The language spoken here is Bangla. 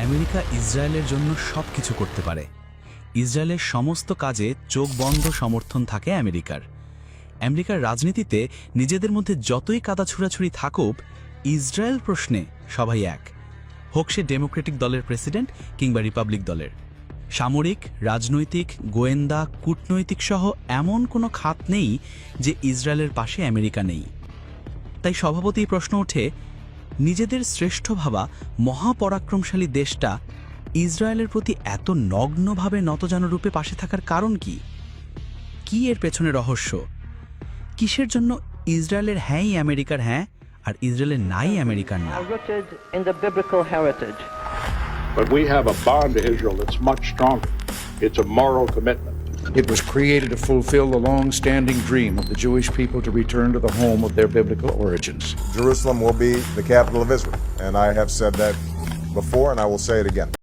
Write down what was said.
আমেরিকা ইসরায়েলের জন্য সবকিছু করতে পারে। ইসরায়েলের সমস্ত কাজে চোখ বন্ধ সমর্থন থাকে আমেরিকার। আমেরিকার রাজনীতিতে নিজেদের মধ্যে যতই কাদা ছুড়াছুড়ি থাকুক, ইসরায়েল প্রশ্নে সবাই এক, হোক সে ডেমোক্রেটিক দলের প্রেসিডেন্ট কিংবা রিপাবলিক দলের। সামরিক, রাজনৈতিক, গোয়েন্দা, কূটনৈতিক সহ এমন কোনো খাত নেই যে ইসরায়েলের পাশে আমেরিকা নেই। তাই স্বভাবতই প্রশ্ন ওঠে, নিজেদের শ্রেষ্ঠ ভাবা মহাপরাক্রমশালী দেশটা ইসরায়েলের প্রতি এত নগ্নভাবে নতজানু পাশে থাকার কারণ কি? কি এর পেছনে রহস্য? কিসের জন্য ইসরায়েলের হ্যাঁই আমেরিকার হ্যাঁ আর ইসরায়েলের নাই আমেরিকার না? Rooted in the biblical heritage. But we have a bond to Israel that's much stronger. It's a moral commitment. It was created to fulfill the long-standing dream of the Jewish people to return to the home of their biblical origins. Jerusalem will be the capital of Israel, and I have said that before, and I will say it again.